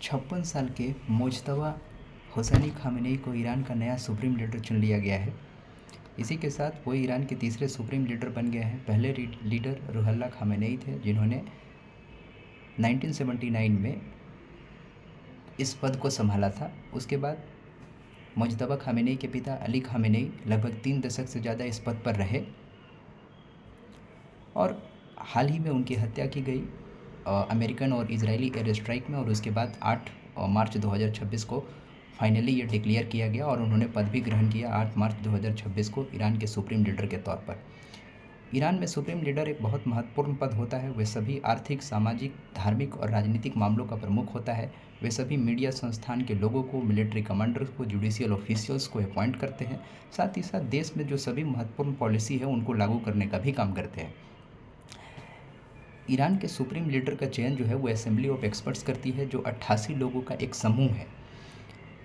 56 साल के Mujtaba Hosseini Khamenei को ईरान का नया सुप्रीम लीडर चुन लिया गया है। इसी के साथ वो ईरान के तीसरे सुप्रीम लीडर बन गए हैं। पहले लीडर रूहुल्लाह खामेनेई थे, जिन्होंने 1979 में इस पद को संभाला था। उसके बाद मुज्तबा खामेनेई के पिता अली खामेनेई लगभग 3 दशक से ज़्यादा इस पद पर रहे और हाल ही में उनकी हत्या की गई अमेरिकन और इजरायली एयर स्ट्राइक में। और उसके बाद 8 मार्च 2026 को फाइनली ये डिक्लेयर किया गया और उन्होंने पद भी ग्रहण किया 8 मार्च 2026 को ईरान के सुप्रीम लीडर के तौर पर। ईरान में सुप्रीम लीडर एक बहुत महत्वपूर्ण पद होता है। वे सभी आर्थिक, सामाजिक, धार्मिक और राजनीतिक मामलों का प्रमुख होता है। वे सभी मीडिया संस्थान के लोगों को, मिलिट्री कमांडर्स को, जुडिशियल ऑफिशियल्स को अपॉइंट करते हैं। साथ ही साथ देश में जो सभी महत्वपूर्ण पॉलिसी है उनको लागू करने का भी काम करते हैं। ईरान के सुप्रीम लीडर का चयन जो है वो असेंबली ऑफ एक्सपर्ट्स करती है, जो 88 लोगों का एक समूह है।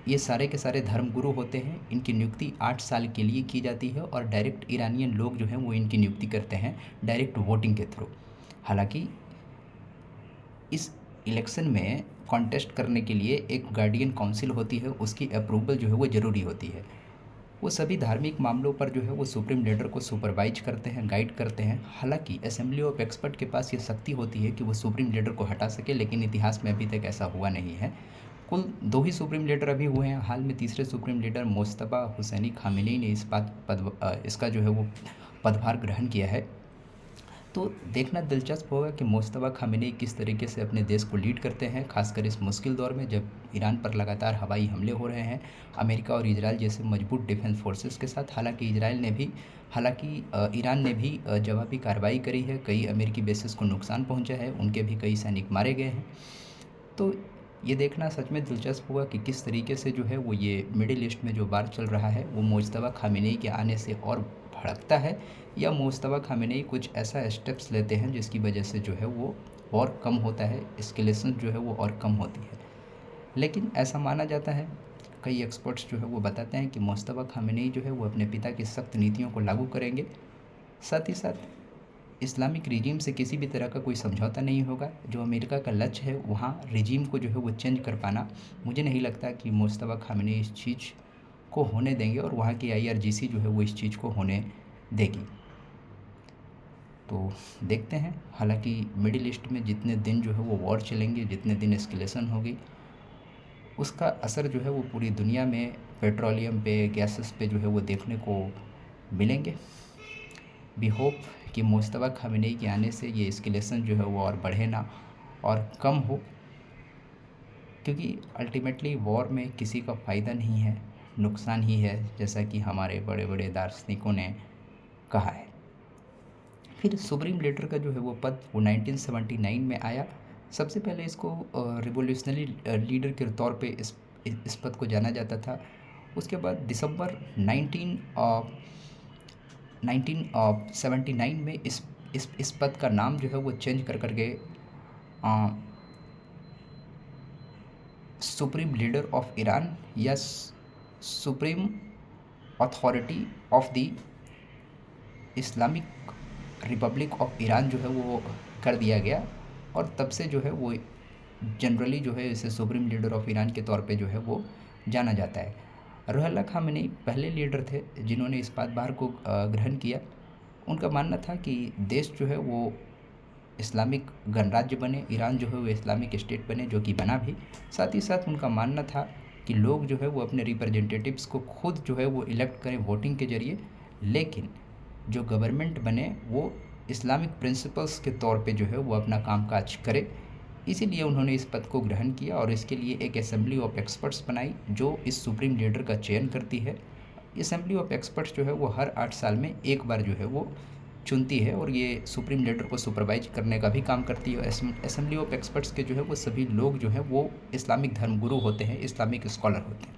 ये सारे के सारे धर्मगुरु होते हैं। इनकी नियुक्ति 8 साल के लिए की जाती है और डायरेक्ट ईरानियन लोग जो हैं वो इनकी नियुक्ति करते हैं डायरेक्ट वोटिंग के थ्रू। हालांकि इस इलेक्शन में कॉन्टेस्ट करने के लिए एक गार्डियन काउंसिल होती है, उसकी अप्रूवल जो है वो ज़रूरी होती है। वो सभी धार्मिक मामलों पर जो है वो सुप्रीम लीडर को सुपरवाइज करते हैं, गाइड करते हैं। हालांकि असेंबली ऑफ एक्सपर्ट के पास ये शक्ति होती है कि वो सुप्रीम लीडर को हटा सके, लेकिन इतिहास में अभी तक ऐसा हुआ नहीं है। कुल 2 ही सुप्रीम लीडर अभी हुए हैं। हाल में तीसरे supreme leader Mojtaba Hosseini Khamenei ने इसका जो है वो पदभार ग्रहण किया है। तो देखना दिलचस्प होगा कि मुज्तबा खामेनेई किस तरीके से अपने देश को लीड करते हैं, खासकर इस मुश्किल दौर में जब ईरान पर लगातार हवाई हमले हो रहे हैं अमेरिका और इजराइल जैसे मजबूत डिफेंस फोर्सेस के साथ। हालांकि ईरान ने भी जवाबी कार्रवाई करी है। कई अमेरिकी बेसेस को नुकसान पहुंचा है, उनके भी कई सैनिक मारे गए हैं। तो ये देखना सच में दिलचस्प हुआ कि किस तरीके से जो है वो ये मिडिल ईस्ट में जो वार चल रहा है वो मुज्तबा खामेनेई के आने से और भड़कता है, या मुज्तबा खामेनेई कुछ ऐसा स्टेप्स लेते हैं जिसकी वजह से जो है वो और कम होता है, एस्केलेशन जो है वो और कम होती है। लेकिन ऐसा माना जाता है, कई एक्सपर्ट्स जो है वो बताते हैं कि मुज्तबा खामेनेई जो है वो अपने पिता की सख्त नीतियों को लागू करेंगे। साथ ही साथ इस्लामिक रिजीम से किसी भी तरह का कोई समझौता नहीं होगा। जो अमेरिका का लक्ष्य है वहाँ रिजीम को जो है वो चेंज कर पाना, मुझे नहीं लगता कि मुज्तबा खामेनेई इस चीज़ को होने देंगे और वहाँ की IRGC जो है वो इस चीज़ को होने देगी। तो देखते हैं। हालांकि मिडिल ईस्ट में जितने दिन जो है वो वॉर चलेंगे, जितने दिन एस्केलेशन होगी, उसका असर जो है वो पूरी दुनिया में पेट्रोलियम पे, गैसेस पे जो है वो देखने को मिलेंगे। वी होप कि मुज्तबा खामेनेई के आने से ये एस्केलेशन जो है वो और बढ़े ना और कम हो, क्योंकि अल्टीमेटली वॉर में किसी का फ़ायदा नहीं है, नुकसान ही है, जैसा कि हमारे बड़े बड़े दार्शनिकों ने कहा है। फिर सुप्रीम लीडर का जो है वो पद वो 1979 में आया। सबसे पहले इसको रिवोल्यूशनरी लीडर के तौर पे इस पद को जाना जाता था। उसके बाद दिसंबर 1979 में इस पद का नाम जो है वो चेंज करके सुप्रीम लीडर ऑफ ईरान या supreme authority of the Islamic Republic of Iran जो है वो कर दिया गया। और तब से जो है वो जनरली जो है इसे सुप्रीम लीडर ऑफ ईरान के तौर पे जो है वो जाना जाता है। रूहुल्लाह खामेनेई पहले लीडर थे जिन्होंने इस पदभार को ग्रहण किया। उनका मानना था कि देश जो है वो इस्लामिक गणराज्य बने, ईरान जो है वो इस्लामिक स्टेट बने, जो कि बना भी। साथ ही साथ उनका मानना था कि लोग जो है वो अपने रिप्रेजेंटेटिव्स को खुद जो है वो इलेक्ट करें वोटिंग के ज़रिए, लेकिन जो गवर्नमेंट बने वो इस्लामिक प्रिंसिपल्स के तौर पे जो है वो अपना कामकाज करे। इसीलिए उन्होंने इस पद को ग्रहण किया और इसके लिए एक असेंबली ऑफ एक्सपर्ट्स बनाई जो इस सुप्रीम लीडर का चयन करती है। असेंबली ऑफ एक्सपर्ट्स जो है वो हर 8 साल में एक बार जो है वो चुनती है और ये सुप्रीम लीडर को सुपरवाइज करने का भी काम करती है। असेंबली ऑफ एक्सपर्ट्स के जो है वो सभी लोग जो हैं वो इस्लामिक धर्मगुरु होते हैं, इस्लामिक स्कॉलर होते हैं।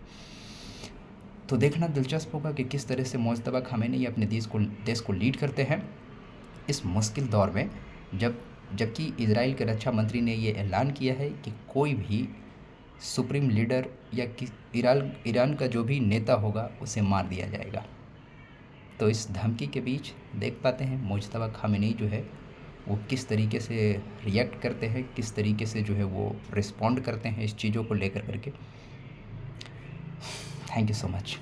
तो देखना दिलचस्प होगा कि किस तरह से मुज्तबा खामेनेई अपने देश को लीड करते हैं इस मुश्किल दौर में, जबकि इजराइल के रक्षा मंत्री ने ये ऐलान किया है कि कोई भी सुप्रीम लीडर या ईरान का जो भी नेता होगा उसे मार दिया जाएगा। तो इस धमकी के बीच देख पाते हैं मुज्तबा खामेनेई जो है वो किस तरीके से रिएक्ट करते हैं, किस तरीके से जो है वो रिस्पॉन्ड करते हैं इस चीज़ों को लेकर करके। Thank you so much.